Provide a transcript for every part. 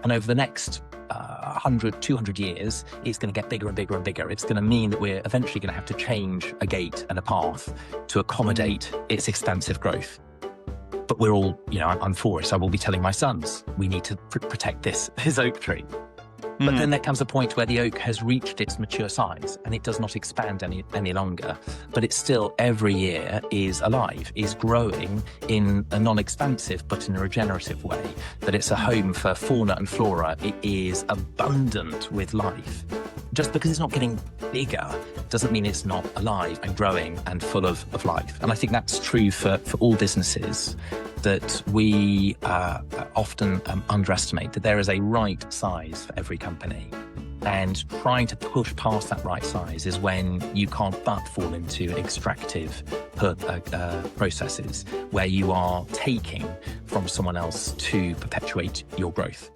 And over the next 100, 200 years, it's going to get bigger and bigger and bigger. It's going to mean that we're eventually going to have to change a gate and a path to accommodate its expansive growth. But we're all, I'm for it. So I will be telling my sons, we need to protect this oak tree. But then there comes a point where the oak has reached its mature size and it does not expand any longer. But it still, every year, is alive, is growing in a non-expansive but in a regenerative way. That it's a home for fauna and flora. It is abundant with life. Just because it's not getting bigger doesn't mean it's not alive and growing and full of life. And I think that's true for all businesses, that we often underestimate that there is a right size for every company. And trying to push past that right size is when you can't but fall into extractive processes where you are taking from someone else to perpetuate your growth.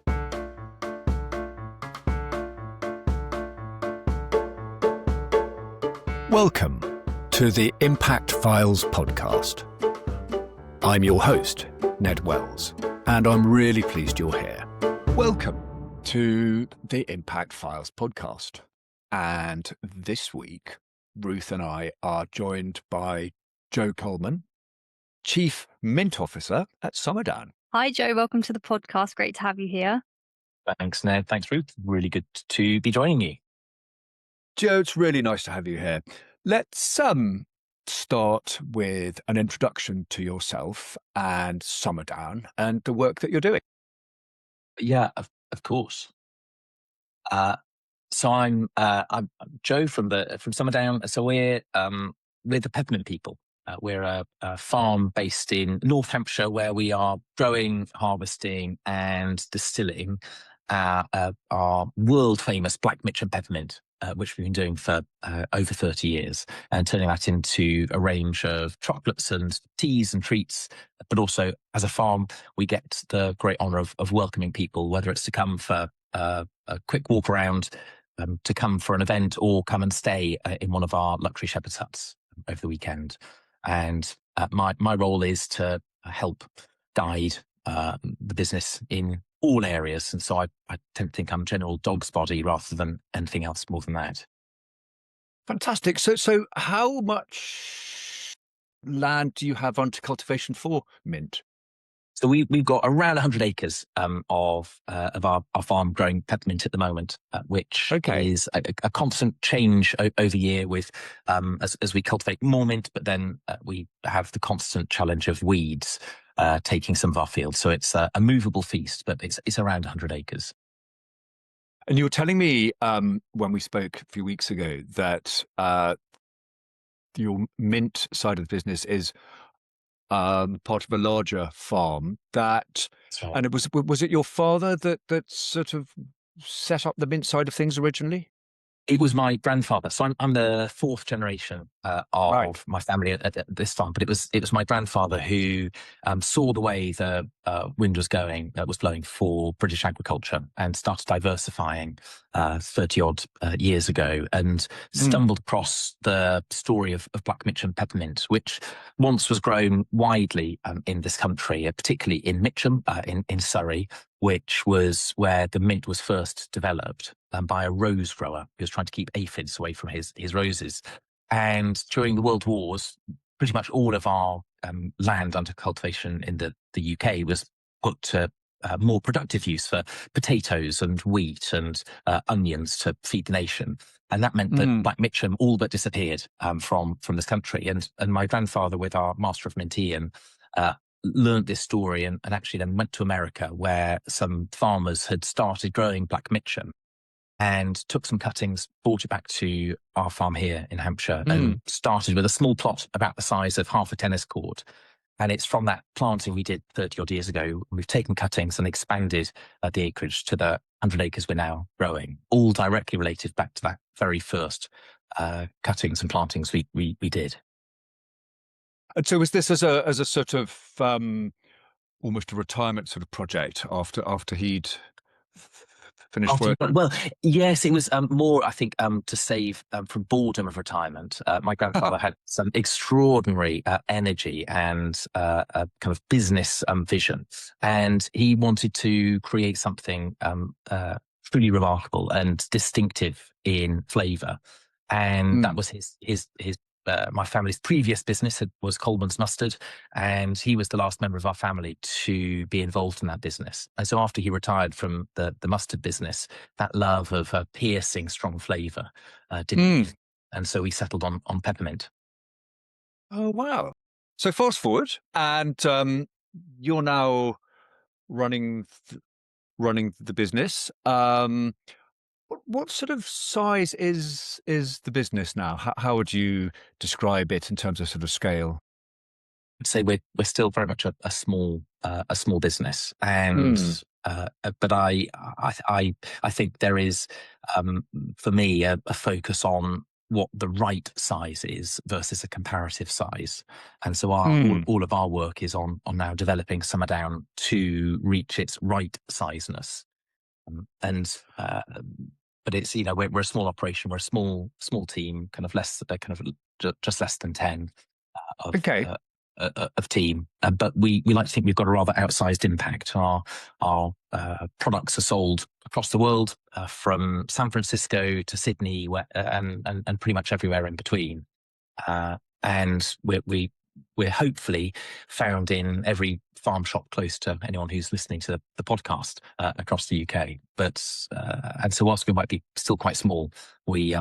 Welcome to the Impact Files podcast. I'm your host, Ned Wells, and I'm really pleased you're here. Welcome to the Impact Files podcast. And this week, Ruth and I are joined by Jo Colman, Chief Mint Officer at Summerdown. Hi, Jo. Welcome to the podcast. Great to have you here. Thanks, Ned. Thanks, Ruth. Really good to be joining you. Jo, it's really nice to have you here. Let's start with an introduction to yourself and Summerdown and the work that you're doing. Yeah, of course. So I'm Jo from Summerdown. So we're the Peppermint people. We're a farm based in North Hampshire where we are growing, harvesting, and distilling our world famous Black Mitcham peppermint, which we've been doing for over 30 years, and turning that into a range of chocolates and teas and treats. But also, as a farm, we get the great honour of welcoming people, whether it's to come for a quick walk around, to come for an event, or come and stay in one of our luxury shepherd's huts over the weekend. And my role is to help guide the business in all areas. And so I tend to think I'm general dog's body rather than anything else more than that. Fantastic. So how much land do you have under cultivation for mint? So we've got around 100 acres of our farm growing peppermint at the moment, which is a constant change over year with as we cultivate more mint, but then we have the constant challenge of weeds taking some of our fields. So it's a movable feast, but it's around 100 acres. And you were telling me when we spoke a few weeks ago that your mint side of the business is part of a larger farm and it was it your father that sort of set up the mint side of things originally? It was my grandfather. So I'm the fourth generation of my family at this farm, but it was my grandfather who saw the way the wind was blowing for British agriculture and started diversifying 30 odd years ago, and stumbled across the story of Black Mitcham peppermint, which once was grown widely in this country, particularly in Mitcham in Surrey, which was where the mint was first developed by a rose grower who was trying to keep aphids away from his roses. And during the World Wars, pretty much all of our land under cultivation in the UK was put to more productive use for potatoes and wheat and onions to feed the nation. And that meant that Black Mitcham all but disappeared from this country. And my grandfather, with our Master of Mint Ian, learned this story and actually then went to America, where some farmers had started growing Black Mitcham, and took some cuttings, brought it back to our farm here in Hampshire, and started with a small plot about the size of half a tennis court. And it's from that planting we did 30 odd years ago. We've taken cuttings and expanded the acreage to the 100 acres we're now growing, all directly related back to that very first cuttings and plantings we did. And so was this as a sort of almost a retirement sort of project after he'd finished After work? well, yes, it was more, I think, to save from boredom of retirement. My grandfather had some extraordinary energy and a kind of business vision, and he wanted to create something truly remarkable and distinctive in flavour. And that was his my family's previous business was Colman's Mustard, and he was the last member of our family to be involved in that business. And so after he retired from the mustard business, that love of a piercing, strong flavour didn't leave. And so we settled on peppermint. Oh, wow. So fast forward, and you're now running running the business. What sort of size is the business now? How would you describe it in terms of sort of scale? I'd say we're still very much a small business, and but I think there is for me a focus on what the right size is versus a comparative size, and so all of our work is on now developing Summerdown to reach its right sizeness. And but it's, we're a small operation, we're a small team, kind of just less than 10 of Okay. of team, but we like to think we've got a rather outsized impact. Our products are sold across the world, from San Francisco to Sydney, and pretty much everywhere in between. And we're hopefully found in every farm shop close to anyone who's listening to the podcast across the UK. But and so whilst we might be still quite small, we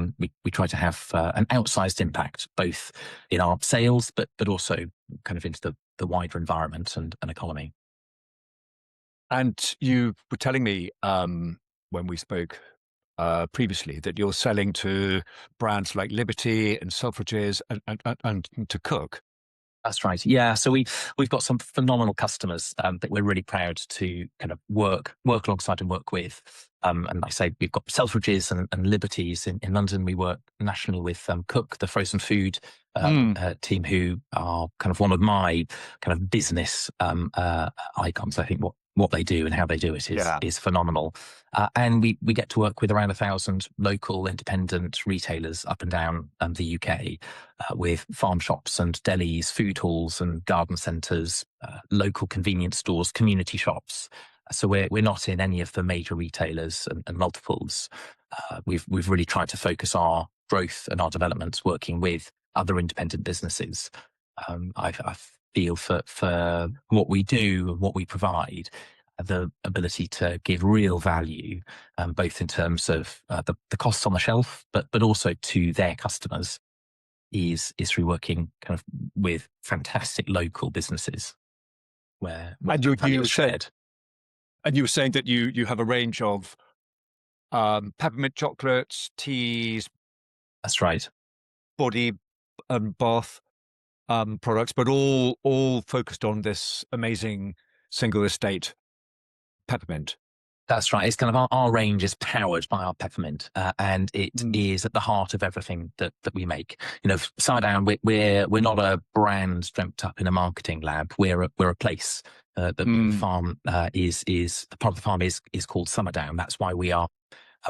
try to have an outsized impact both in our sales, but also kind of into the wider environment and economy. And you were telling me when we spoke previously that you're selling to brands like Liberty and Selfridges and to Cook. That's right. Yeah. So we've got some phenomenal customers that we're really proud to kind of work alongside and work with. And like I say, we've got Selfridges and Liberties in London. We work nationally with Cook, the frozen food team, who are kind of one of my kind of business icons. I think what they do and how they do it is phenomenal. And we get to work with around 1,000 local independent retailers up and down the UK, with farm shops and delis, food halls and garden centres, local convenience stores, community shops. So we're not in any of the major retailers and multiples. We've really tried to focus our growth and our developments working with other independent businesses. I feel for what we do and what we provide, the ability to give real value, both in terms of the costs on the shelf, but also to their customers, is through working kind of with fantastic local businesses where value is shared. And you were saying that you have a range of peppermint chocolates, teas. That's right. Body and bath products, but all focused on this amazing single estate peppermint. That's right. It's kind of our range is powered by our peppermint, and it is at the heart of everything that we make. Summerdown, we're not a brand dreamt up in a marketing lab. We're a place. The farm is the part of the farm is called Summerdown. That's why we are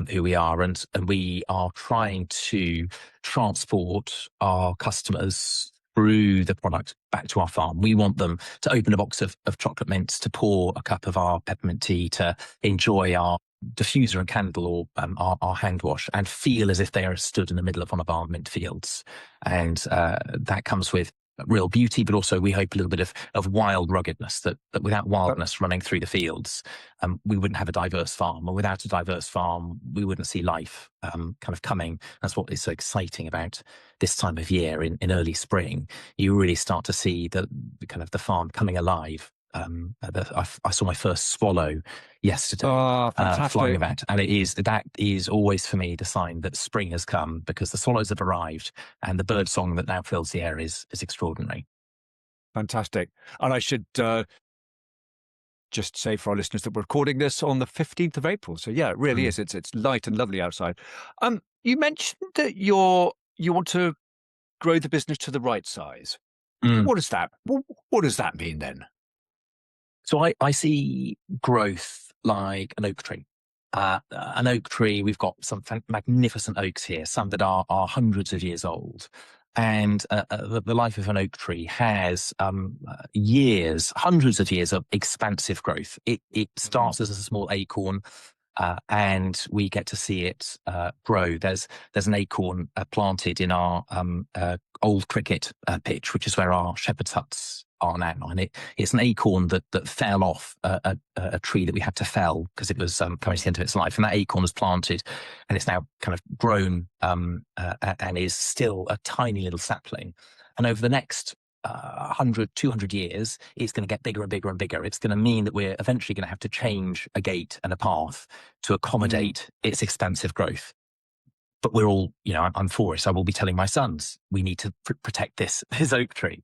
who we are, and we are trying to transport our customers through the product back to our farm. We want them to open a box of chocolate mints, to pour a cup of our peppermint tea, to enjoy our diffuser and candle, or our hand wash, and feel as if they are stood in the middle of one of our mint fields. And that comes with real beauty, but also we hope a little bit of wild ruggedness, that without wildness running through the fields, we wouldn't have a diverse farm, or without a diverse farm, we wouldn't see life kind of coming. That's what is so exciting about this time of year in early spring. You really start to see the kind of the farm coming alive. I saw my first swallow yesterday, flying about, and that is always for me the sign that spring has come, because the swallows have arrived, and the bird song that now fills the air is extraordinary. Fantastic. And I should just say for our listeners that we're recording this on the 15th of April. So yeah, it really is. It's light and lovely outside. You mentioned that you want to grow the business to the right size. What does that mean then? So I see growth like an oak tree. an oak tree. We've got some magnificent oaks here, some that are hundreds of years old. And the life of an oak tree has years, hundreds of years of expansive growth. It starts as a small acorn, and we get to see it grow. There's an acorn planted in our old cricket pitch, which is where our shepherd's huts are now, and it's an acorn that fell off a tree that we had to fell because it was coming to the end of its life, and that acorn was planted, and it's now kind of grown and is still a tiny little sapling. And over the next 100, 200 years, it's going to get bigger and bigger and bigger. It's going to mean that we're eventually going to have to change a gate and a path to accommodate its expansive growth. But we're all, I'm for it. So I will be telling my sons, we need to protect this oak tree.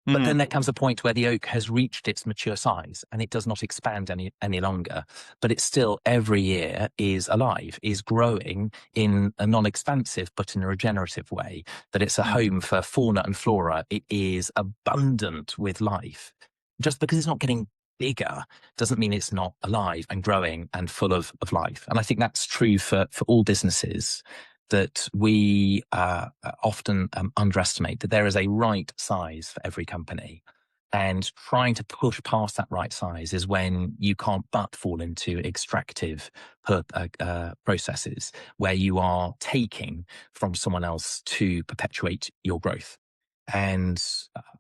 But then there comes a point where the oak has reached its mature size and it does not expand any longer. But it still every year is alive, is growing in a non-expansive but in a regenerative way, that it's a home for fauna and flora. It is abundant with life. Just because it's not getting bigger doesn't mean it's not alive and growing and full of life. And I think that's true for all businesses, that we often underestimate that there is a right size for every company. And trying to push past that right size is when you can't but fall into extractive processes where you are taking from someone else to perpetuate your growth. And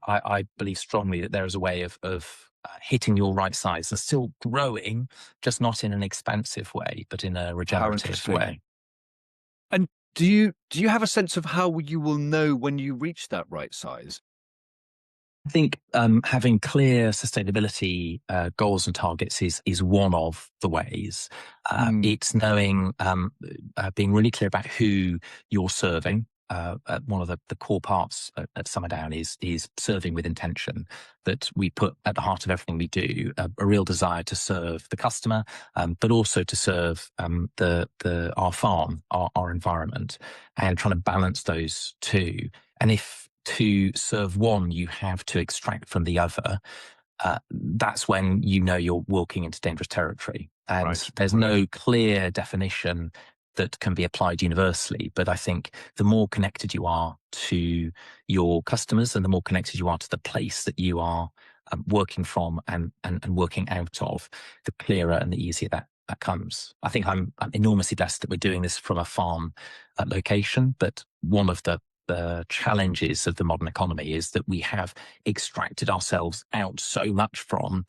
I believe strongly that there is a way of hitting your right size and still growing, just not in an expansive way, but in a regenerative way. And do you have a sense of how you will know when you reach that right size? I think having clear sustainability goals and targets is one of the ways. It's knowing, being really clear about who you're serving. One of the core parts at Summerdown is serving with intention, that we put at the heart of everything we do a real desire to serve the customer, but also to serve our farm, our environment, and trying to balance those two. And if to serve one you have to extract from the other, that's when you're walking into dangerous territory. And there's no clear definition that can be applied universally. But I think the more connected you are to your customers and the more connected you are to the place that you are working from and working out of, the clearer and the easier that comes. I think I'm enormously blessed that we're doing this from a farm location, but one of the challenges of the modern economy is that we have extracted ourselves out so much from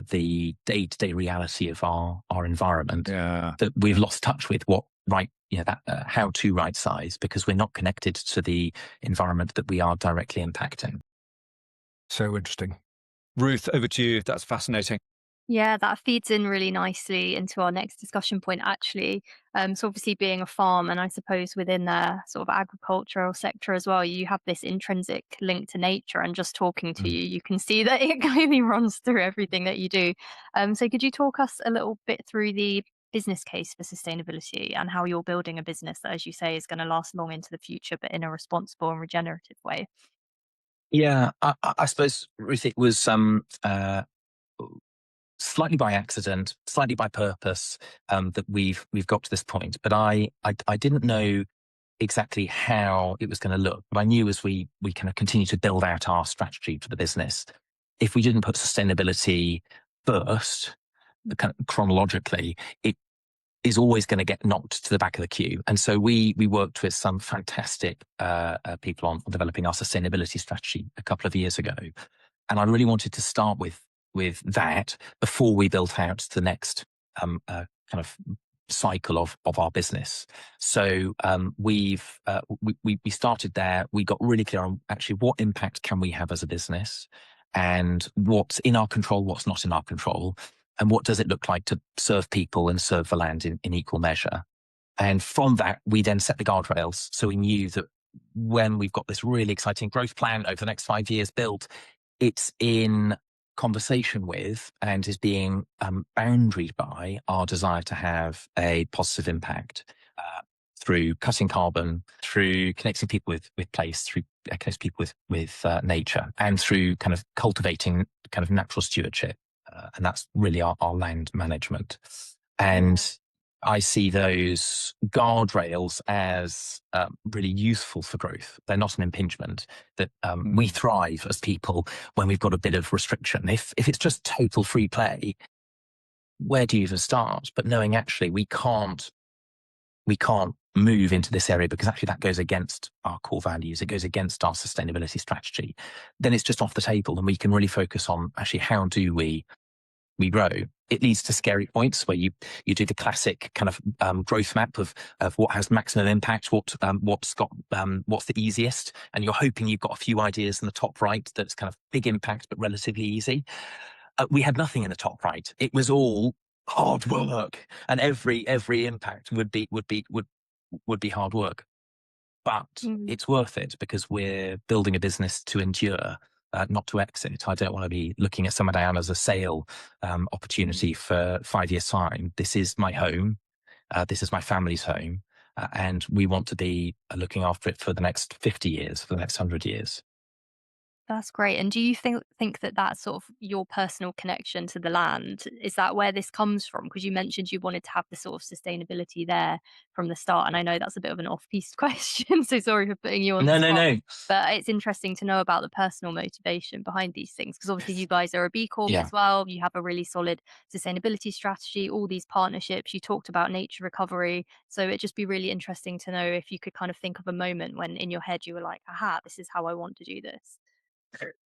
the day-to-day reality of our environment that we've lost touch with how to right size, because we're not connected to the environment that we are directly impacting. So interesting. Ruth, over to you. That's fascinating. Yeah, that feeds in really nicely into our next discussion point, actually. So obviously being a farm, and I suppose within the sort of agricultural sector as well, you have this intrinsic link to nature, and just talking to you can see that it clearly runs through everything that you do. So could you talk us a little bit through the business case for sustainability and how you're building a business that, as you say, is going to last long into the future, but in a responsible and regenerative way? Yeah, I suppose, Ruth, it was slightly by accident, slightly by purpose, that we've got to this point. But I didn't know exactly how it was going to look. But I knew as we kind of continue to build out our strategy for the business, if we didn't put sustainability first, kind of chronologically, it is always going to get knocked to the back of the queue. And so we worked with some fantastic people on developing our sustainability strategy a couple of years ago. And I really wanted to start with that before we built out the next kind of cycle of our business. So we started there. We got really clear on actually what impact can we have as a business, and what's in our control, what's not in our control, and what does it look like to serve people and serve the land in equal measure. And from that, we then set the guardrails. So we knew that when we've got this really exciting growth plan over the next 5 years built, it's in conversation with and is being boundaried by our desire to have a positive impact through cutting carbon, through connecting people with place, through connecting people with nature, and through kind of cultivating kind of natural stewardship. And that's really our land management. And I see those guardrails as really useful for growth. They're not an impingement. That we thrive as people when we've got a bit of restriction. If it's just total free play, where do you even start? But knowing actually we can't move into this area because actually that goes against our core values, it goes against our sustainability strategy, then it's just off the table, and we can really focus on actually how do we grow. It leads to scary points where you do the classic kind of growth map of what has maximum impact, what's the easiest, and you're hoping you've got a few ideas in the top right that's kind of big impact but relatively easy. We had nothing in the top right. It was all hard work, and every impact would be hard work. But it's worth it because we're building a business to endure, not to exit. I don't want to be looking at Summerdown as a sale opportunity for 5 years' time. This is my home. This is my family's home. And we want to be looking after it for the next 50 years, for the next 100 years. That's great. And do you think that that's sort of your personal connection to the land? Is that where this comes from? Because you mentioned you wanted to have the sort of sustainability there from the start. And I know that's a bit of an off-piste question, so sorry for putting you on the No, no, spot. no. But it's interesting to know about the personal motivation behind these things, because obviously you guys are a B Corp Yeah. as well. You have a really solid sustainability strategy, all these partnerships. You talked about nature recovery. So it'd just be really interesting to know if you could kind of think of a moment when in your head you were like, aha, this is how I want to do this.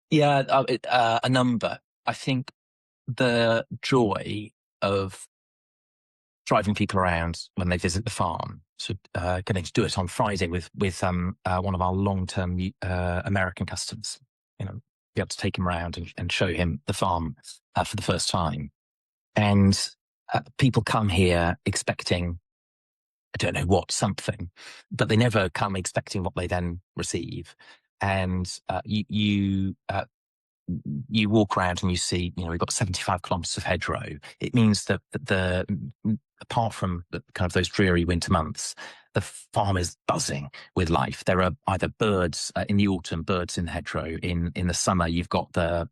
Yeah, a number. I think the joy of driving people around when they visit the farm. So getting to do it on Friday with one of our long-term American customers, be able to take him around and show him the farm for the first time. And people come here expecting, I don't know what, something, but they never come expecting what they then receive. And you walk around and you see, we've got 75 kilometres of hedgerow. It means that apart from kind of those dreary winter months, the farm is buzzing with life. There are either birds in the autumn, birds in the hedgerow. In the summer, you've got the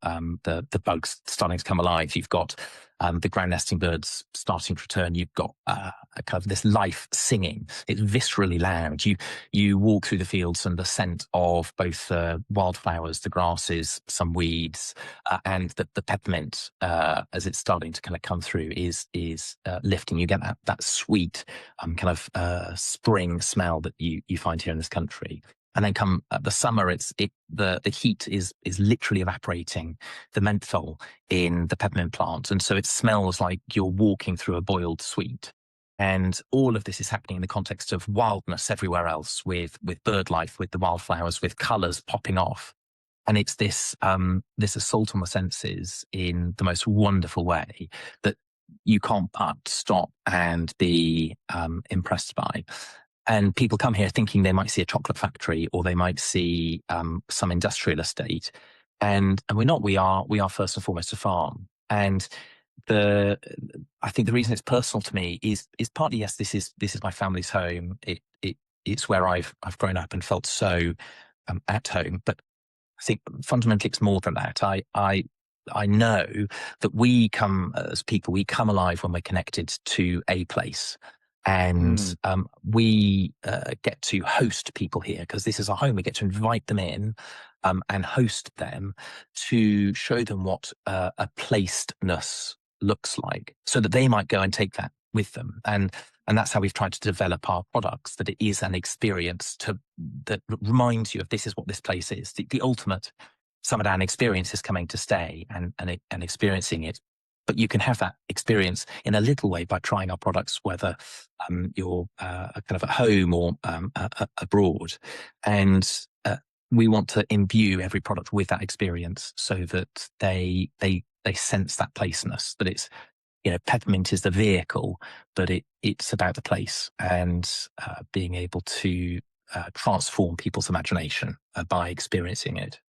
bugs starting to come alive. You've got the ground nesting birds starting to return. You've got kind of this life singing. It's viscerally loud. You walk through the fields and the scent of both the wildflowers, the grasses, some weeds, and the peppermint as it's starting to kind of come through is lifting. You get that sweet kind of spring smell that you find here in this country. And then come the summer, the heat is literally evaporating the menthol in the peppermint plant, and so it smells like you're walking through a boiled sweet. And all of this is happening in the context of wildness everywhere else, with bird life, with the wildflowers, with colours popping off. And it's this assault on the senses in the most wonderful way that you can't but stop and be impressed by. And people come here thinking they might see a chocolate factory or they might see some industrial estate, and we're not. We are first and foremost a farm. And I think the reason it's personal to me is partly, yes, this is my family's home. It's where I've grown up and felt so at home. But I think fundamentally it's more than that. I know that we come as people, we come alive when we're connected to a place. And we get to host people here because this is our home. We get to invite them in and host them to show them what a placedness looks like, so that they might go and take that with them. And that's how we've tried to develop our products, that it is an experience that reminds you of this is what this place is. The ultimate Summerdown experience is coming to stay and experiencing it. But you can have that experience in a little way by trying our products, whether you're kind of at home or abroad. And we want to imbue every product with that experience so that they sense that placeness, that it's, Peppermint is the vehicle, but it's about the place and being able to transform people's imagination by experiencing it.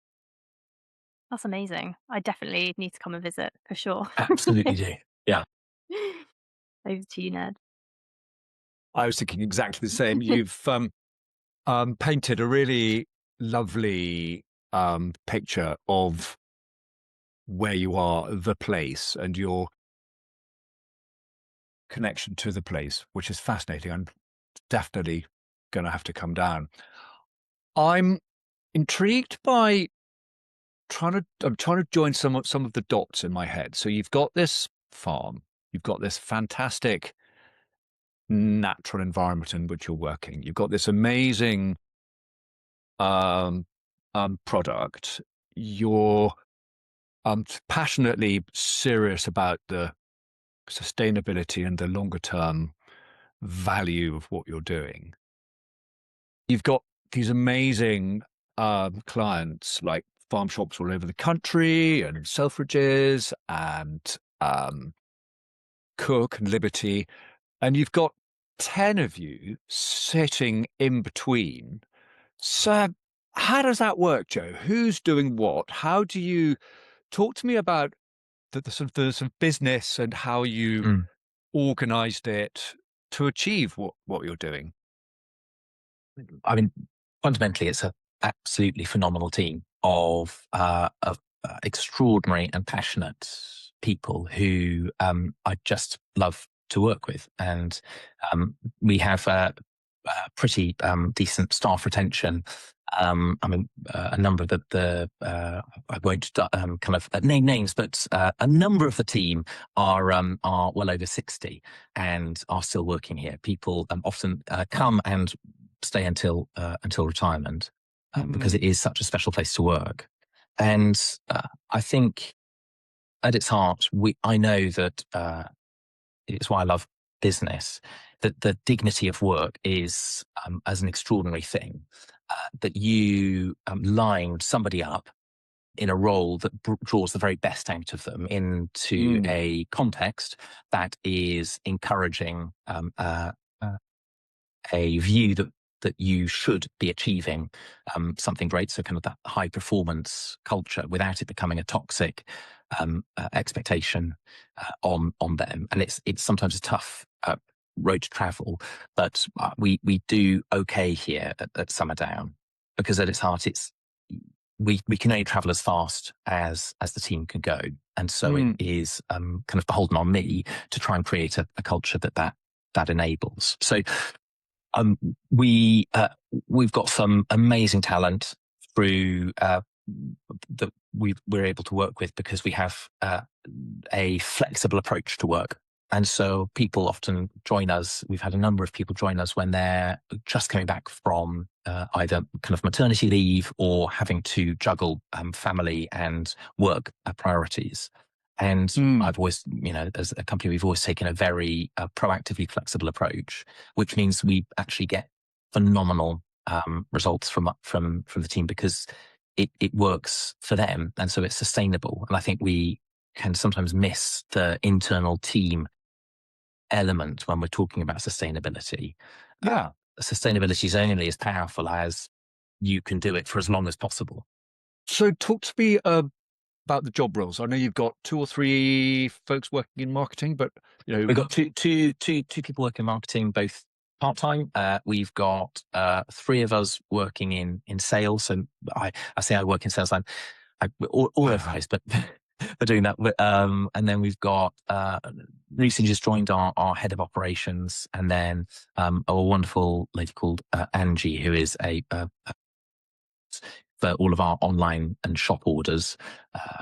That's amazing. I definitely need to come and visit for sure. Absolutely do. Yeah. Over to you, Ned. I was thinking exactly the same. You've painted a really lovely picture of where you are, the place, and connection to the place, which is fascinating. I'm definitely going to have to come down. I'm intrigued by I'm trying to join some of the dots in my head. So you've got this farm, you've got this fantastic natural environment in which you're working. You've got this amazing product. You're passionately serious about the sustainability and the longer term value of what you're doing. You've got these amazing clients like farm shops all over the country and Selfridges and Cook and Liberty. And you've got 10 of you sitting in between. So how does that work, Jo? Who's doing what? How do you talk to me about the sort of business and how you organized it to achieve what you're doing? I mean, fundamentally, it's an absolutely phenomenal team of extraordinary and passionate people who I just love to work with, and we have pretty decent staff retention. I mean, a number of I won't kind of name names, but a number of the team are well over 60 and are still working here. People often come and stay until retirement because it is such a special place to work. And I think at its heart, I know that it's why I love business, that the dignity of work is as an extraordinary thing, that you line somebody up in a role that draws the very best out of them into a context that is encouraging a view that you should be achieving something great. So kind of that high performance culture without it becoming a toxic expectation on them. And it's sometimes a tough road to travel, but we do okay here at Summerdown, because at its heart, we can only travel as fast as the team can go. And so it is kind of beholden on me to try and create a culture that enables. So we've got some amazing talent through that we're able to work with, because we have a flexible approach to work. And so people often join us. We've had a number of people join us when they're just coming back from either kind of maternity leave or having to juggle family and work priorities. And I've always, as a company, we've always taken a very proactively flexible approach, which means we actually get phenomenal results from the team, because it works for them, and so it's sustainable. And I think we can sometimes miss the internal team element when we're talking about sustainability. Sustainability is only as powerful as you can do it for as long as possible. So talk to me about the job roles. I know you've got 2 or 3 folks working in marketing, but we've got two people working in marketing, both part-time. We've got 3 of us working in sales. So I say I work in sales. I'm all over the place, but for doing that. And then we've got recently just joined our head of operations, and then a wonderful lady called Angie, who is for all of our online and shop orders.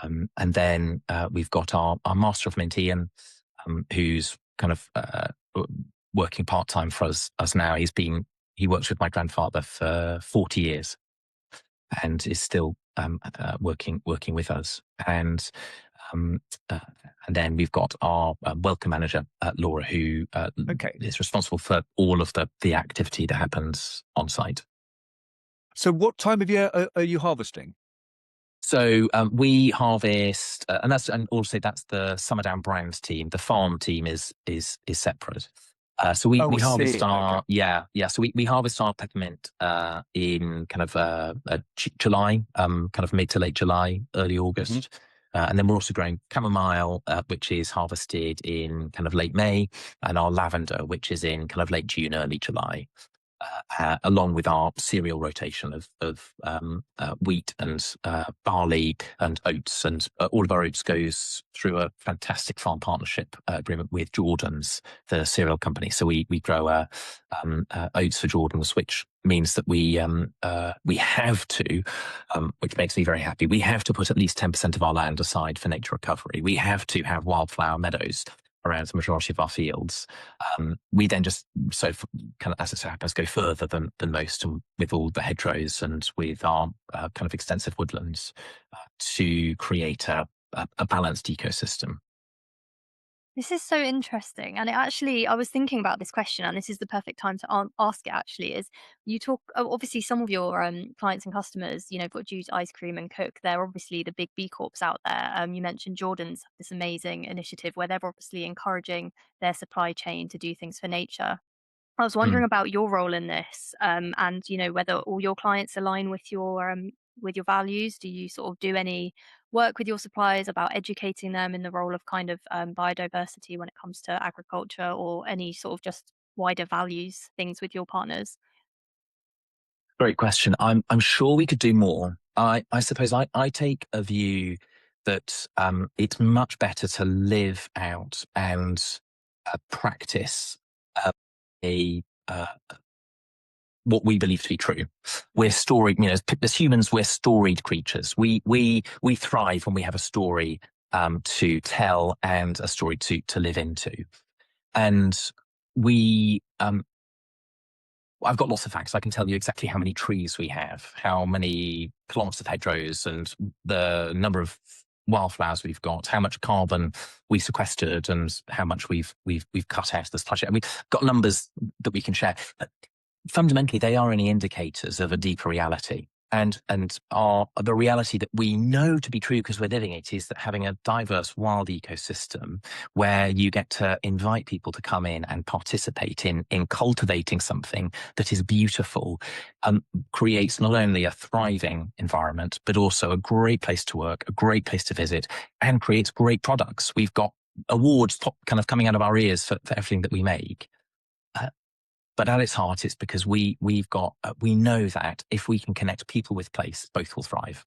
And then we've got our master of mint, Ian, who's kind of working part-time for us now. He works with my grandfather for 40 years and is still working with us. And then we've got our welcome manager, Laura, who is responsible for all of the activity that happens on site. So what time of year are you harvesting? So we harvest, and also that's the Summerdown brand team. The farm team is separate. So we harvest So we harvest our peppermint in kind of July, kind of mid to late July, early August. And then we're also growing chamomile, which is harvested in kind of late May, and our lavender, which is in kind of late June, early July. along with our cereal rotation of wheat and barley and oats. And all of our oats goes through a fantastic farm partnership agreement with Jordan's, the cereal company. So we grow oats for Jordan's, which means that we have to, which makes me very happy, we have to put at least 10% of our land aside for nature recovery. We have to have wildflower meadows around the majority of our fields. We then just, kind of as it so happens, go further than most, with all the hedgerows and with our kind of extensive woodlands to create a balanced ecosystem. This is so interesting. And I was thinking about this question, and this is the perfect time to ask it actually, is you talk, obviously some of your clients and customers, produce ice cream and cook. They're obviously the big B Corps out there. You mentioned Jordan's, this amazing initiative where they're obviously encouraging their supply chain to do things for nature. I was wondering about your role in this, and whether all your clients align with your values. Do you sort of do any work with your suppliers about educating them in the role of kind of biodiversity when it comes to agriculture, or any sort of just wider values things with your partners? Great question. I'm sure we could do more. I suppose I take a view that it's much better to live out and practice what we believe to be true. We're storied, as humans, we're storied creatures. We thrive when we have a story to tell and a story to live into. And I've got lots of facts. I can tell you exactly how many trees we have, how many kilometers of hedgerows, and the number of wildflowers we've got, how much carbon we sequestered, and how much we've cut out of this project. And we've got numbers that we can share. But fundamentally, they are only indicators of a deeper reality. And the reality that we know to be true because we're living it is that having a diverse wild ecosystem where you get to invite people to come in and participate in cultivating something that is beautiful creates not only a thriving environment, but also a great place to work, a great place to visit, and creates great products. We've got awards kind of coming out of our ears for everything that we make. But at its heart, it's because we know that if we can connect people with place, both will thrive.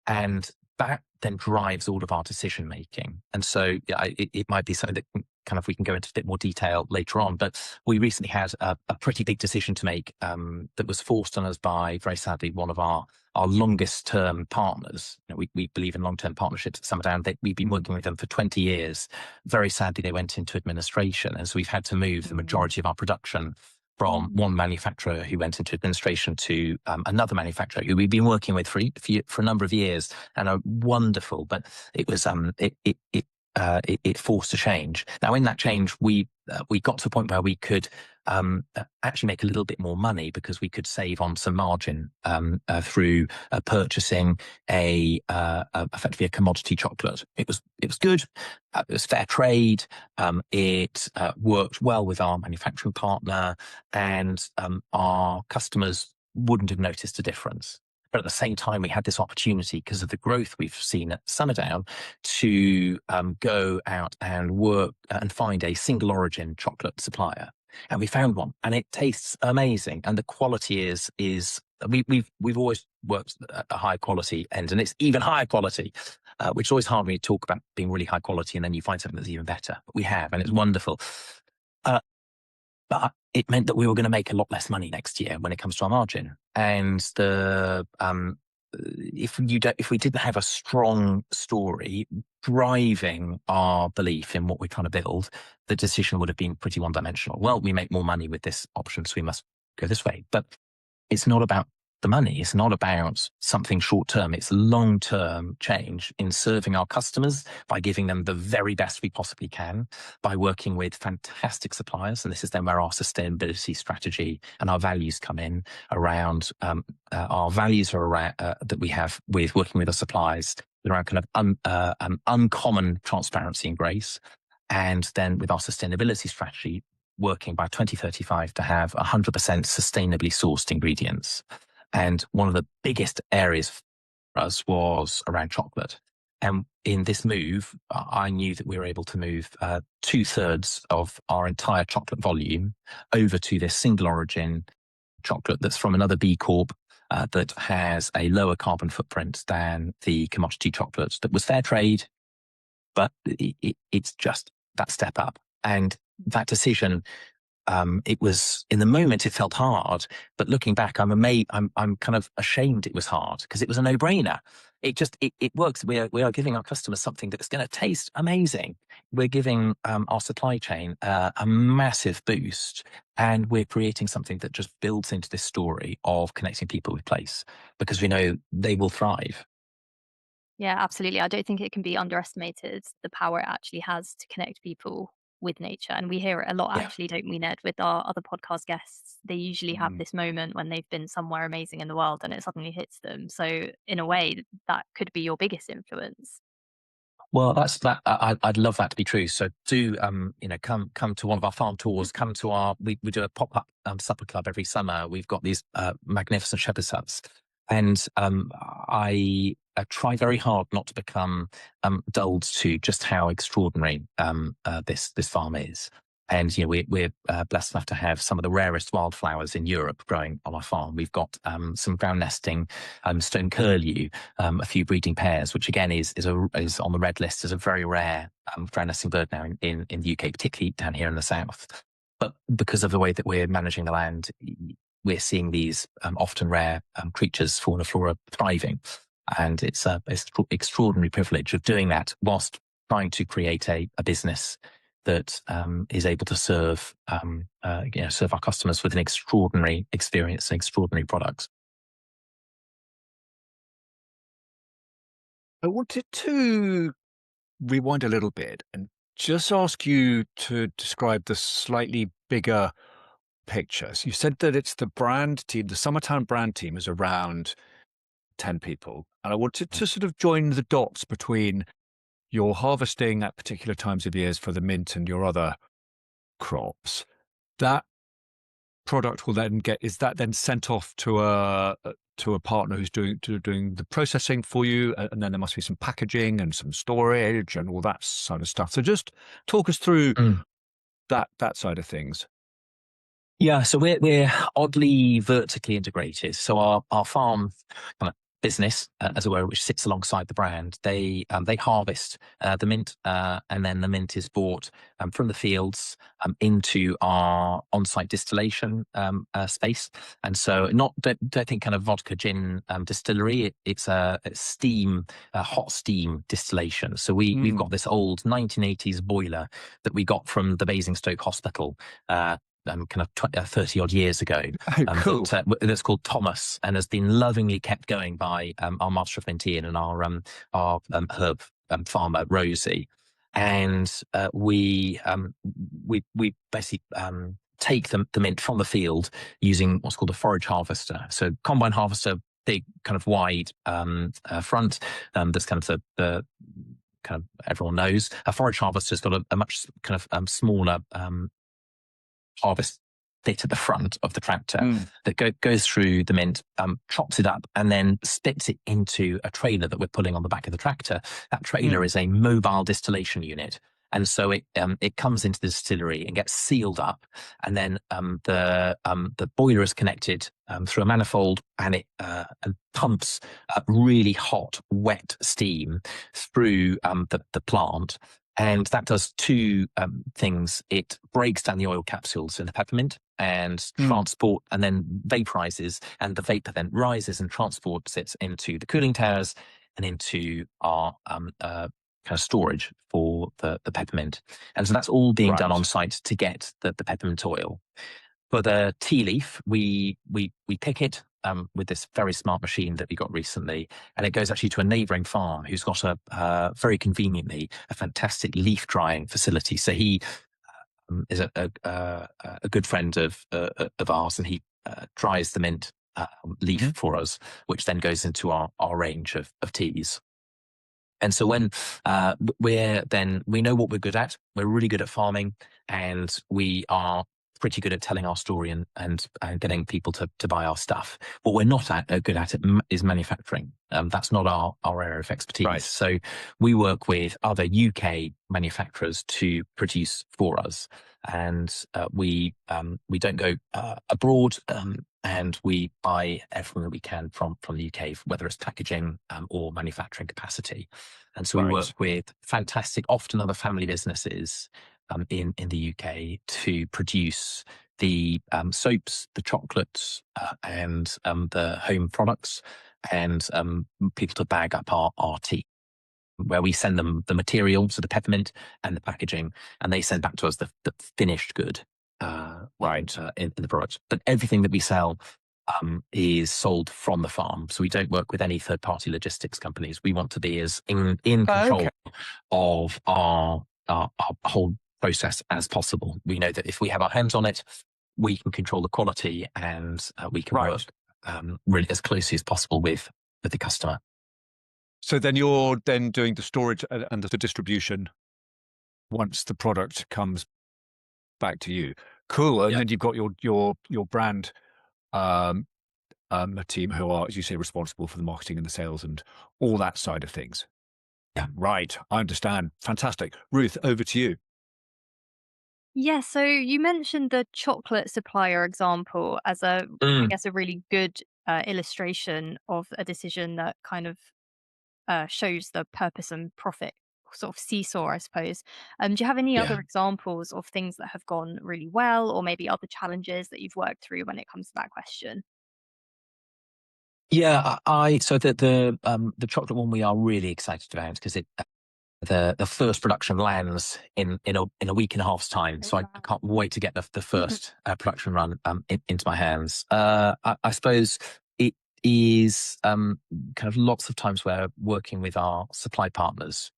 And that then drives all of our decision making. And so it might be something that kind of we can go into a bit more detail later on. But we recently had a pretty big decision to make that was forced on us by, very sadly, one of our longest term partners. We believe in long-term partnerships at Summerdown. We've been working with them for 20 years. Very sadly, they went into administration. And so we've had to move the majority of our production from one manufacturer who went into administration to another manufacturer who we've been working with for a number of years and are wonderful. But it was it forced a change. Now, in that change, we got to a point where we could actually make a little bit more money because we could save on some margin through purchasing effectively a commodity chocolate. It was good. It was fair trade. It worked well with our manufacturing partner, and our customers wouldn't have noticed a difference. But at the same time, we had this opportunity because of the growth we've seen at Summerdown to go out and work and find a single origin chocolate supplier. And we found one, and it tastes amazing. And the quality is we've always worked at the high quality end, and it's even higher quality, which is always hard when you talk about being really high quality and then you find something that's even better. But we have, and it's wonderful. But it meant that we were going to make a lot less money next year when it comes to our margin. And if we didn't have a strong story driving our belief in what we're trying to build, the decision would have been pretty one-dimensional. Well, we make more money with this option, so we must go this way. But it's not about the money. It's not about something short-term. It's long-term change in serving our customers by giving them the very best we possibly can, by working with fantastic suppliers. And this is then where our sustainability strategy and our values come in around, our values are around, that we have with working with our suppliers around kind of uncommon transparency and grace. And then with our sustainability strategy, working by 2035 to have 100% sustainably sourced ingredients. And one of the biggest areas for us was around chocolate. And in this move, I knew that we were able to move 2/3 of our entire chocolate volume over to this single origin chocolate that's from another B Corp that has a lower carbon footprint than the commodity chocolate that was fair trade, but it's just that step up. And that decision, it was, in the moment it felt hard, but looking back, I'm kind of ashamed it was hard, because it was a no-brainer. It works. We are giving our customers something that's going to taste amazing. We're giving our supply chain a massive boost, and we're creating something that just builds into this story of connecting people with place, because we know they will thrive. Yeah, absolutely. I don't think it can be underestimated, the power it actually has to connect people with nature. And we hear it a lot, Yeah. actually, don't we, Ned, with our other podcast guests? They usually have this moment when they've been somewhere amazing in the world and it suddenly hits them. So in a way, that could be your biggest influence. Well, that's that. I'd love that to be true. So do come to one of our farm tours. Come to we do a pop up supper club every summer. We've got these magnificent shepherd's huts, and I try very hard not to become dulled to just how extraordinary this farm is. And we're blessed enough to have some of the rarest wildflowers in Europe growing on our farm. We've got some ground nesting stone curlew, a few breeding pairs, which again is on the red list as a very rare ground nesting bird now in the UK, particularly down here in the south. But because of the way that we're managing the land, we're seeing these often rare creatures, fauna, flora, thriving. And it's an extraordinary privilege of doing that whilst trying to create a business that is able to serve our customers with an extraordinary experience, extraordinary products. I wanted to rewind a little bit and just ask you to describe the slightly bigger picture. So you said that it's the brand team, the Summerdown brand team is around 10 people. And I wanted to sort of join the dots between your harvesting at particular times of years for the mint and your other crops. That product will then is that then sent off to a partner who's doing the processing for you, and then there must be some packaging and some storage and all that sort of stuff. So just talk us through that side of things. Yeah, so we're oddly vertically integrated. So our farm kind of business, as it were, which sits alongside the brand, they harvest the mint, and then the mint is brought from the fields into our on-site distillation space. And so don't think kind of vodka gin distillery. It's a steam, hot steam distillation. So we've got this old 1980s boiler that we got from the Basingstoke Hospital. Kind of 30 odd years ago. Cool. That's called Thomas, and has been lovingly kept going by our master of Mintian and our herb farmer Rosie. And we basically take the mint from the field using what's called a forage harvester. So combine harvester, big kind of wide front. That's kind of the kind of everyone knows. A forage harvester's got a much kind of smaller harvest bit at the front of the tractor that goes through the mint, chops it up, and then splits it into a trailer that we're pulling on the back of the tractor. That trailer is a mobile distillation unit. And so it comes into the distillery and gets sealed up, and then the boiler is connected through a manifold, and it pumps really hot, wet steam through the plant. And that does two things. It breaks down the oil capsules in the peppermint and transport, and then vaporizes, and the vapor then rises and transports it into the cooling towers and into our kind of storage for the peppermint. And so that's all being done on site to get the peppermint oil. For the tea leaf, we pick it with this very smart machine that we got recently, and it goes actually to a neighbouring farm who's got very conveniently a fantastic leaf drying facility. So he is a good friend of ours, and he dries the mint leaf for us, which then goes into our range of teas. And so when we know what we're good at, we're really good at farming, and we are pretty good at telling our story and getting people to buy our stuff. What we're not good at is manufacturing. That's not our area of expertise. Right. So we work with other UK manufacturers to produce for us, and we don't go abroad, and we buy everything that we can from the UK, whether it's packaging or manufacturing capacity. And so we work with fantastic, often other family businesses in the UK to produce the soaps, the chocolates, and the home products, and people to bag up our tea, where we send them the material, so the peppermint and the packaging, and they send back to us the finished good in the product. But everything that we sell is sold from the farm. So we don't work with any third-party logistics companies. We want to be as in control of our whole process as possible. We know that if we have our hands on it, we can control the quality, and we can work really as closely as possible with the customer. So then you're then doing the storage and the distribution once the product comes back to you. Cool. And then you've got your brand team who are, as you say, responsible for the marketing and the sales and all that side of things. Yeah. Right. I understand. Fantastic. Ruth, over to you. Yeah, so you mentioned the chocolate supplier example as I guess, a really good illustration of a decision that kind of shows the purpose and profit sort of seesaw, I suppose. Do you have any other examples of things that have gone really well, or maybe other challenges that you've worked through when it comes to that question? Yeah, so the chocolate one we are really excited about, because the first production lands in a week and a half's time. So I can't wait to get the first production run into my hands. I suppose it is kind of lots of times where working with our supply partners,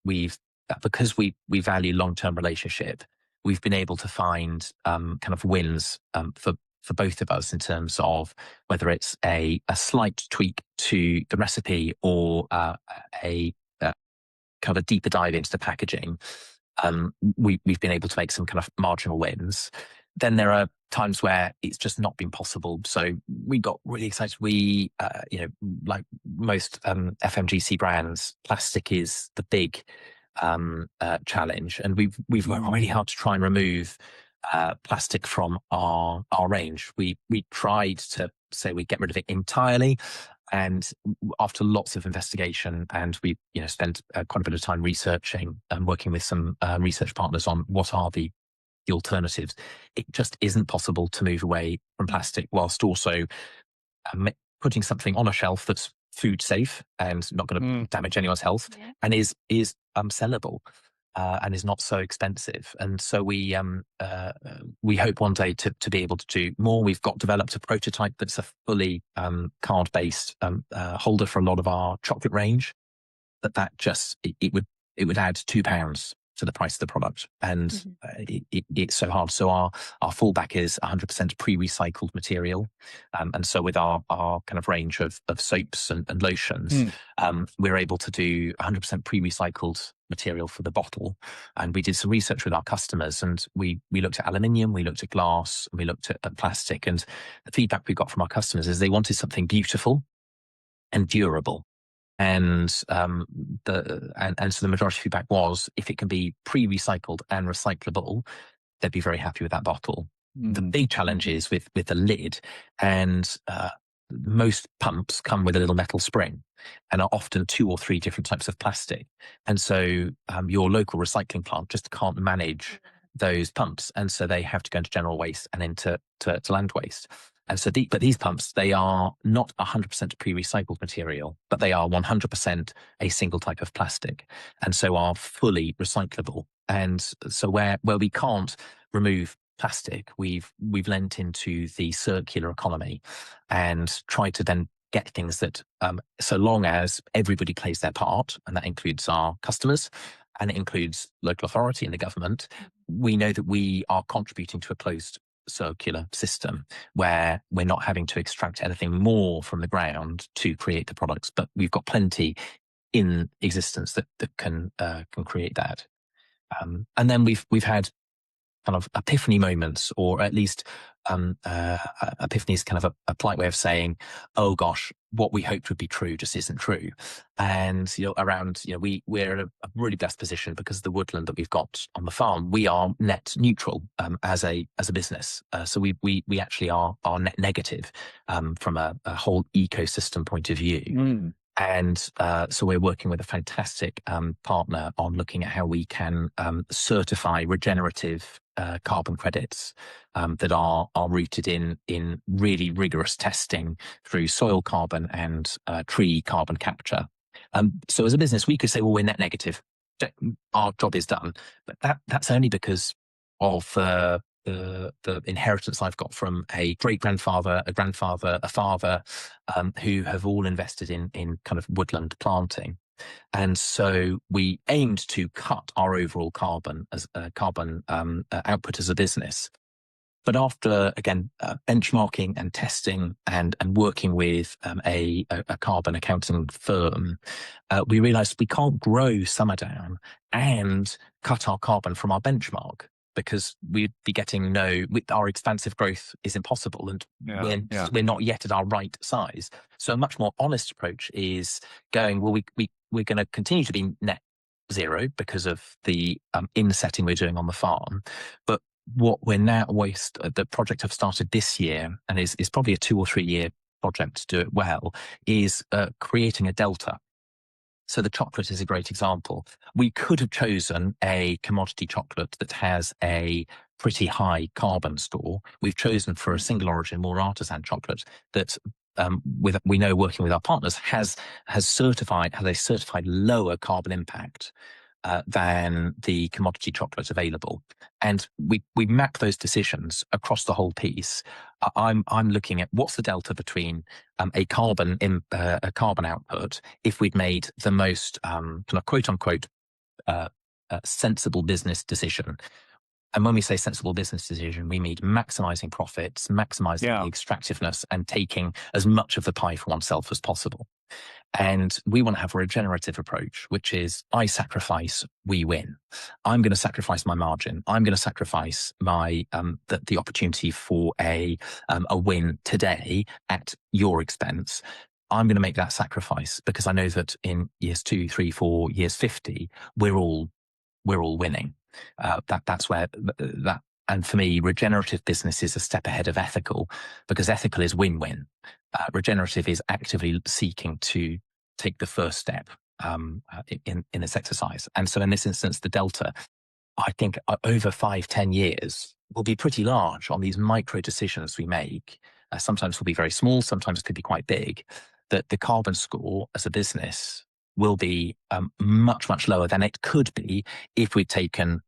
because we value long-term relationship, we've been able to find kind of wins for both of us in terms of whether it's a slight tweak to the recipe or a kind of a deeper dive into the packaging. We've been able to make some kind of marginal wins. Then there are times where it's just not been possible. So we got really excited. We, like most FMGC brands, plastic is the big challenge, and we've worked really hard to try and remove plastic from our range. We tried to say we get rid of it entirely, and after lots of investigation, and we spent quite a bit of time researching and working with some research partners on what are the alternatives, it just isn't possible to move away from plastic whilst also putting something on a shelf that's food safe and not going to damage anyone's health, and is sellable. And is not so expensive. And so we hope one day to be able to do more. We've developed a prototype that's a fully card-based holder for a lot of our chocolate range. That just it would add £2 to the price of the product, and it's so hard. So our fallback is 100% pre-recycled material, and so with our kind of range of soaps and lotions, we're able to do 100% pre-recycled material for the bottle. And we did some research with our customers, and we looked at aluminium, we looked at glass, and we looked at plastic. And the feedback we got from our customers is they wanted something beautiful and durable. And so the majority feedback was, if it can be pre-recycled and recyclable, they'd be very happy with that bottle. The big challenge is with the lid, and most pumps come with a little metal spring and are often 2 or 3 different types of plastic. And so your local recycling plant just can't manage those pumps. And so they have to go into general waste and into land waste. And so but these pumps, they are not 100% pre-recycled material, but they are 100% a single type of plastic, and so are fully recyclable. And so where we can't remove plastic, we've lent into the circular economy and tried to then get things that, so long as everybody plays their part, and that includes our customers, and it includes local authority and the government, we know that we are contributing to a closed circular system where we're not having to extract anything more from the ground to create the products, but we've got plenty in existence that can create that. And then we've had kind of epiphany moments, or at least epiphany is kind of a polite way of saying, oh gosh, what we hoped would be true just isn't true. And we're in a really blessed position because of the woodland that we've got on the farm. We are net neutral as a business, so we actually are net negative from a whole ecosystem point of view. And so we're working with a fantastic partner on looking at how we can certify regenerative carbon credits that are rooted in really rigorous testing through soil carbon and tree carbon capture. So as a business, we could say, well, we're net negative. Our job is done. But that's only because of the inheritance I've got from a great-grandfather, a grandfather, a father, who have all invested in kind of woodland planting. And so we aimed to cut our overall carbon output as a business. But after, again, benchmarking and testing and working with a carbon accounting firm, we realized we can't grow Summerdown and cut our carbon from our benchmark, because we'd be getting our expansive growth is impossible, and we're not yet at our right size. So a much more honest approach is going, well, we're going to continue to be net zero because of the insetting we're doing on the farm. But what we're now, the project I've started this year, and is probably a 2 or 3 year project to do it well, is creating a delta. So the chocolate is a great example. We could have chosen a commodity chocolate that has a pretty high carbon score. We've chosen for a single origin, more artisan chocolate that we know, working with our partners, has a certified lower carbon impact than the commodity chocolate available. And we map those decisions across the whole piece. I'm looking at what's the delta between a carbon output if we'd made the most kind of quote unquote sensible business decision. And when we say sensible business decision, we mean maximizing profits, maximizing the extractiveness, and taking as much of the pie for oneself as possible. And we want to have a regenerative approach, which is I sacrifice, we win. I'm going to sacrifice my margin. I'm going to sacrifice my the opportunity for a win today at your expense. I'm going to make that sacrifice because I know that in years 2, 3, 4, years 50, we're all winning. That's where that. And for me, regenerative business is a step ahead of ethical, because ethical is win-win. Regenerative is actively seeking to take the first step in this exercise. And so in this instance, the delta, I think over 5-10 years will be pretty large on these micro decisions we make. Sometimes will be very small, sometimes it could be quite big. That the carbon score as a business will be much, much lower than it could be if we'd taken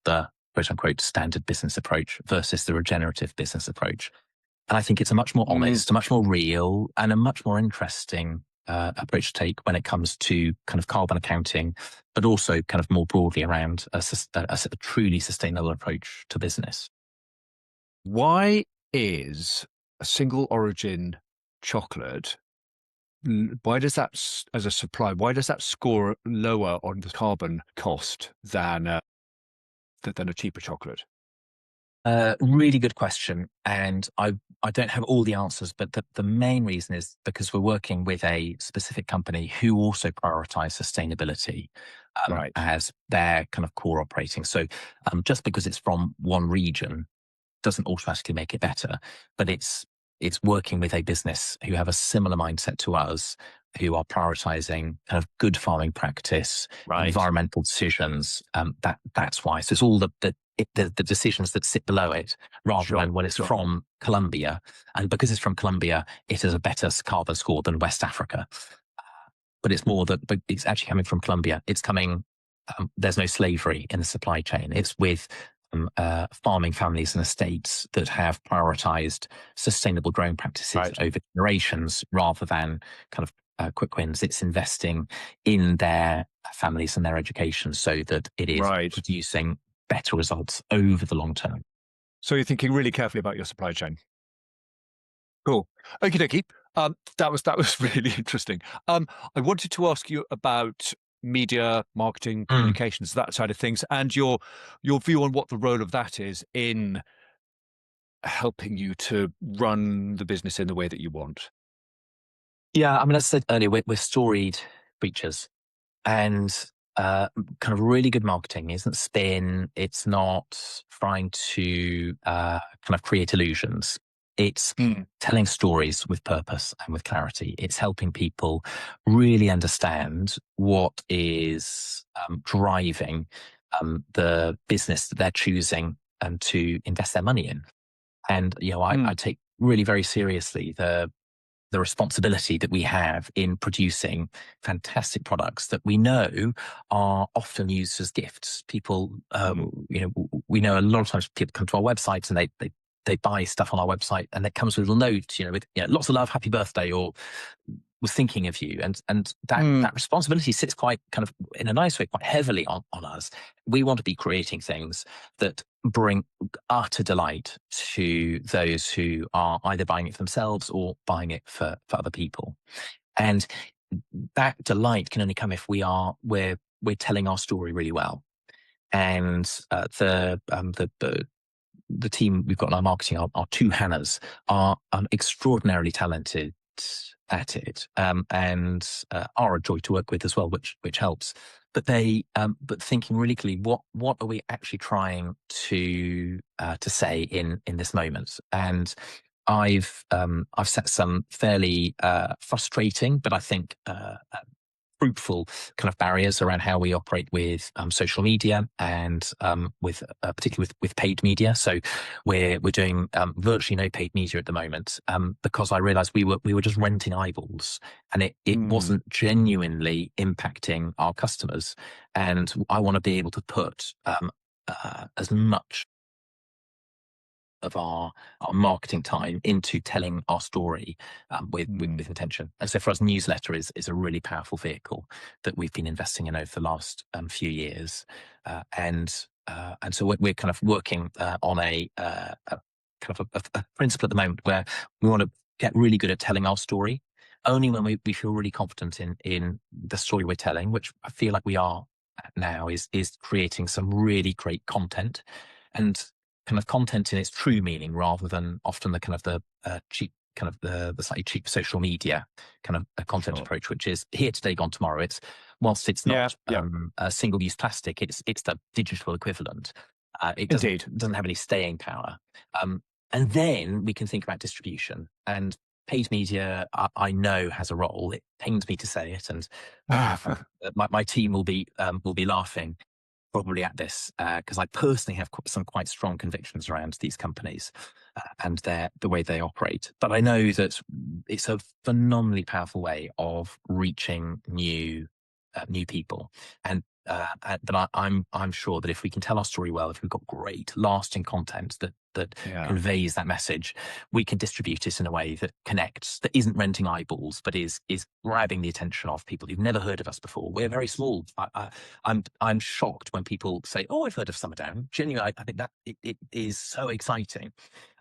the quote unquote standard business approach versus the regenerative business approach. And I think it's a much more honest, a much more real, and a much more interesting approach to take when it comes to kind of carbon accounting, but also kind of more broadly around a truly sustainable approach to business. Why is a single origin chocolate, why does that, as a supply, why does that score lower on the carbon cost than a cheaper chocolate? Really good question. And I don't have all the answers, but the main reason is because we're working with a specific company who also prioritize sustainability as their kind of core operating. So just because it's from one region doesn't automatically make it better, but it's working with a business who have a similar mindset to us, who are prioritizing kind of good farming practice, environmental decisions. That's why. So it's all the decisions that sit below it, rather than when it's from Colombia. And because it's from Colombia, it has a better carbon score than West Africa. But it's more that it's actually coming from Colombia. It's coming. There's no slavery in the supply chain. It's with farming families and estates that have prioritized sustainable growing practices over generations, rather than kind of quick wins. It's investing in their families and their education so that it is producing better results over the long term. So you're thinking really carefully about your supply chain. Cool. Okie dokie. That was really interesting. I wanted to ask you about media, marketing, Mm. communications, that side of things, and your view on what the role of that is in helping you to run the business in the way that you want. Yeah, I mean, as I said earlier, we're storied creatures, and kind of really good marketing isn't spin. It's not trying to kind of create illusions. It's telling stories with purpose and with clarity. It's helping people really understand what is driving the business that they're choosing to invest their money in. And I take really very seriously the responsibility that we have in producing fantastic products that we know are often used as gifts. People, we know a lot of times people come to our websites and they buy stuff on our website, and it comes with a little note, with lots of love, happy birthday, or was thinking of you, and that responsibility sits quite kind of in a nice way, quite heavily on us. We want to be creating things that bring utter delight to those who are either buying it for themselves or buying it for other people. And that delight can only come if we're telling our story really well. And the team we've got in our marketing, our two Hannahs, are extraordinarily talented at it, and are a joy to work with as well, which helps. But but thinking really clearly, what are we actually trying to say in this moment? And I've set some fairly frustrating, but I think fruitful kind of barriers around how we operate with social media and with particularly with paid media. So we're doing virtually no paid media at the moment because I realised we were just renting eyeballs, and it wasn't genuinely impacting our customers. And I want to be able to put as much of our marketing time into telling our story with intention. And so for us, newsletter is a really powerful vehicle that we've been investing in over the last few years. And so we're kind of working on a kind of a principle at the moment where we want to get really good at telling our story. Only when we feel really confident in the story we're telling, which I feel like we are now, is creating some really great content, and kind of content in its true meaning, rather than often the kind of the cheap, kind of the slightly cheap social media kind of a content approach, which is here today, gone tomorrow. It's whilst it's not a single-use plastic, it's the digital equivalent. It doesn't have any staying power. And then we can think about distribution, and paid media, I know, has a role. It pains me to say it, and my team will be laughing probably at this, because I personally have some quite strong convictions around these companies and the way they operate. But I know that it's a phenomenally powerful way of reaching new people. But I'm sure that if we can tell our story well, if we've got great lasting content that conveys that message, we can distribute it in a way that connects, that isn't renting eyeballs, but is grabbing the attention of people who've never heard of us before. We're very small. I'm shocked when people say, "Oh, I've heard of Summerdown." Genuinely, I think that it is so exciting.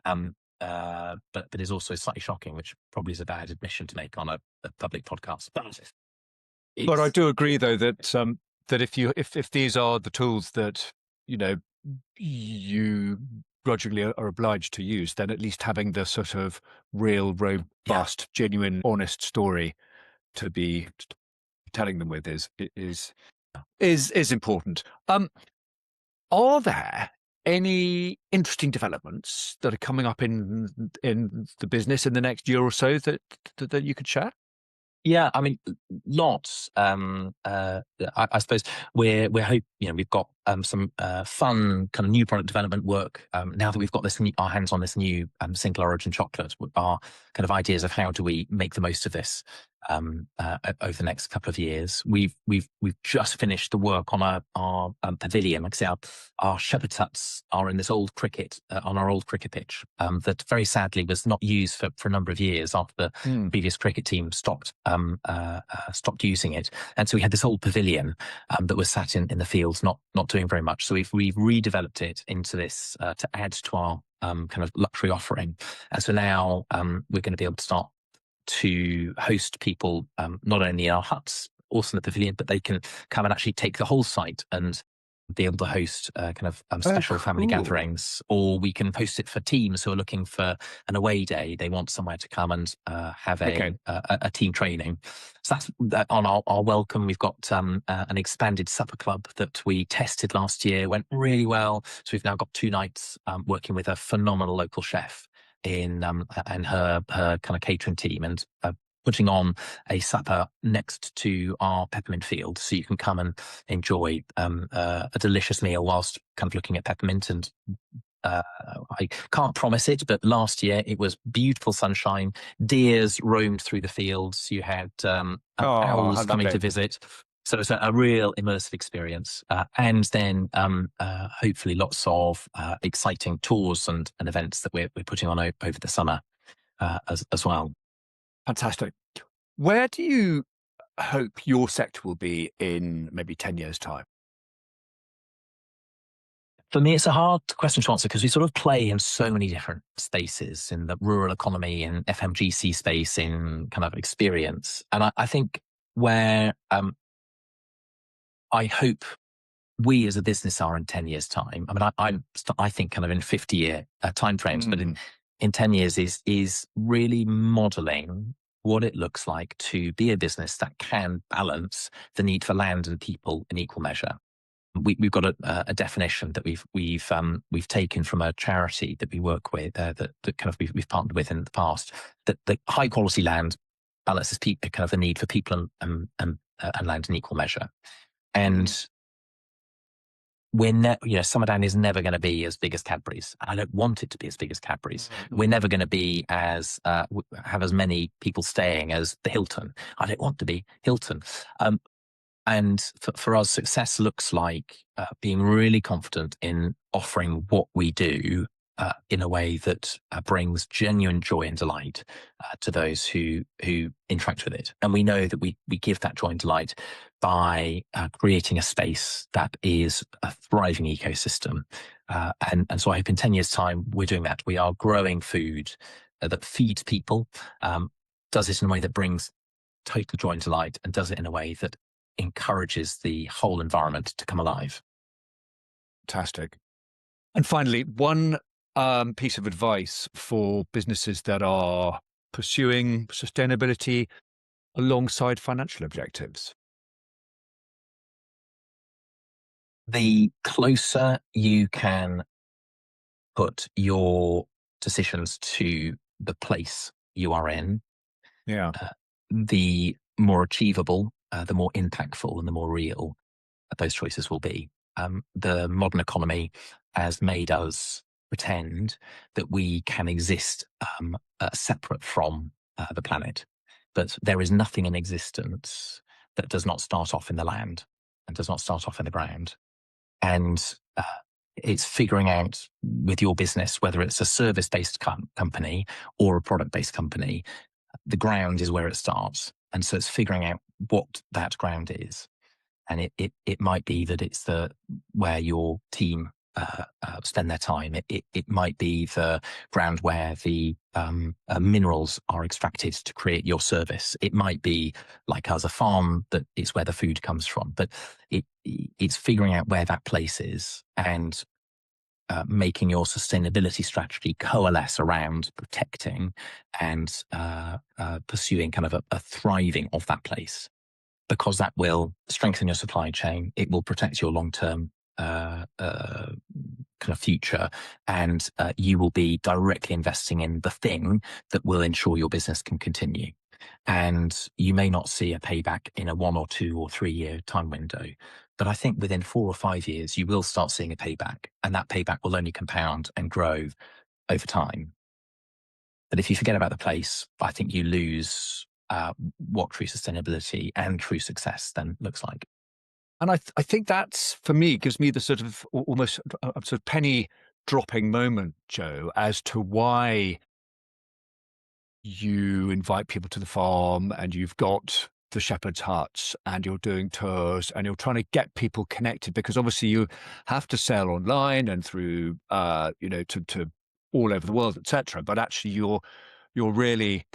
But it's also slightly shocking, which probably is a bad admission to make on a public podcast. But I do agree, though, that that if these are the tools that you grudgingly are obliged to use, then at least having the sort of real, robust, genuine, honest story to be telling them with is important. Are there any interesting developments that are coming up in the business in the next year or so that you could share? Yeah, I mean, lots. I suppose we're hoping, we've got some fun kind of new product development work now that we've got our hands on this new single origin chocolate. Our kind of ideas of how do we make the most of this over the next couple of years. We've just finished the work on our pavilion. Like I say, our shepherd's huts are in this old cricket on our old cricket pitch that very sadly was not used for a number of years after the previous cricket team stopped using it. And so we had this old pavilion that was sat in the fields, not doing very much. So we've redeveloped it into this to add to our kind of luxury offering. And so now we're going to be able to start to host people not only in our huts also in the pavilion, but they can come and actually take the whole site and be able to host special family gatherings, or we can host it for teams who are looking for an away day. They want somewhere to come and have a team training. So that's on our welcome. We've got an expanded supper club that we tested last year, went really well. So we've now got 2 nights working with a phenomenal local chef and her kind of catering team, and putting on a supper next to our Peppermint field, so you can come and enjoy a delicious meal whilst kind of looking at Peppermint. And I can't promise it, but last year it was beautiful sunshine. Deers roamed through the fields. You had owls coming to visit. So it's a real immersive experience. And then hopefully lots of exciting tours and events that we're putting on over the summer as well. Fantastic. Where do you hope your sector will be in maybe 10 years' time? For me, it's a hard question to answer because we sort of play in so many different spaces, in the rural economy, in FMGC space, in kind of experience. And I think where I hope we as a business are in 10 years' time. I mean, I think kind of in 50-year timeframes, but in 10 years is really modeling what it looks like to be a business that can balance the need for land and people in equal measure. We've got a definition that we've taken from a charity that we work with, that kind of we've partnered with in the past, that the high quality land balances kind of the need for people and land in equal measure. And Summerdown is never going to be as big as Cadbury's. I don't want it to be as big as Cadbury's. We're never going to be have as many people staying as the Hilton. I don't want to be Hilton. And for us, success looks like being really confident in offering what we do in a way that brings genuine joy and delight to those who interact with it. And we know that we give that joy and delight by creating a space that is a thriving ecosystem. And so I hope in 10 years' time, we're doing that. We are growing food that feeds people, does it in a way that brings total joy and delight, and does it in a way that encourages the whole environment to come alive. Fantastic. And finally, one piece of advice for businesses that are pursuing sustainability alongside financial objectives. The closer you can put your decisions to the place you are in, the more achievable, the more impactful, and the more real those choices will be. The modern economy has made us pretend that we can exist separate from the planet. But there is nothing in existence that does not start off in the land and does not start off in the ground. And it's figuring out with your business, whether it's a service-based company or a product-based company, the ground is where it starts. And so it's figuring out what that ground is. And it might be that it's where your team spend their time. It might be the ground where the minerals are extracted to create your service. It might be, like us, a farm that is where the food comes from. But it's figuring out where that place is and making your sustainability strategy coalesce around protecting and pursuing kind of a thriving of that place, because that will strengthen your supply chain. It will protect your long-term kind of future, and you will be directly investing in the thing that will ensure your business can continue. And you may not see a payback in a 1 or 2 or 3 year time window, but I think within 4 or 5 years, you will start seeing a payback, and that payback will only compound and grow over time. But if you forget about the place, I think you lose what true sustainability and true success then looks like. And I think that's, for me, gives me the sort of almost a sort of penny dropping moment, Jo, as to why you invite people to the farm and you've got the shepherd's huts and you're doing tours and you're trying to get people connected, because obviously you have to sell online and through, to all over the world, etc. But actually you're really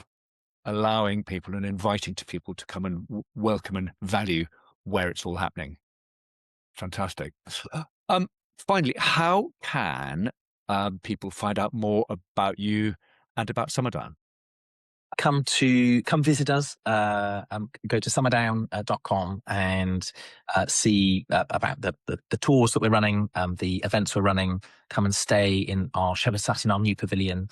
allowing people and inviting to people to come and welcome and value where it's all happening. Fantastic. Finally, how can people find out more about you and about Summerdown? Come visit us. Go to summerdown.com and see about the tours that we're running, the events we're running. Come and stay in our Shepherd's Hut in our new pavilion,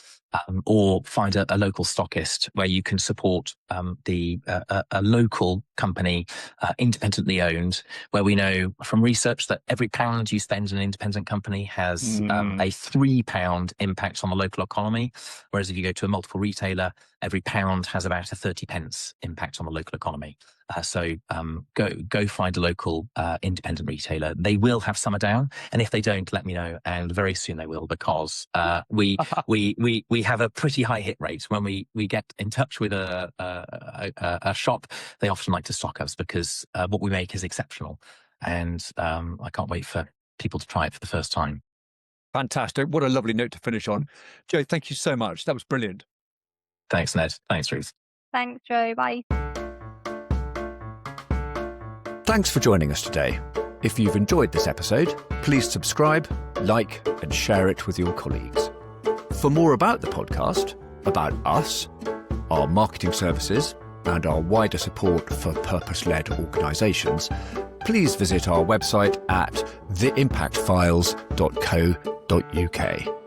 or find a local stockist where you can support a local company, independently owned, where we know from research that every £1 you spend in an independent company has a £3 impact on the local economy, whereas if you go to a multiple retailer, every £1 has about a 30p impact on the local economy. So go find a local independent retailer. They will have Summerdown, and if they don't, let me know, and very soon they will, because we have a pretty high hit rate when we get in touch with a shop. They often like to stock us because what we make is exceptional, and I can't wait for people to try it for the first time. Fantastic! What a lovely note to finish on, Jo. Thank you so much. That was brilliant. Thanks, Ned. Thanks, Ruth. Thanks, Jo. Bye. Thanks for joining us today. If you've enjoyed this episode, please subscribe, like, and share it with your colleagues. For more about the podcast, about us, our marketing services, and our wider support for purpose-led organisations, please visit our website at theimpactfiles.co.uk.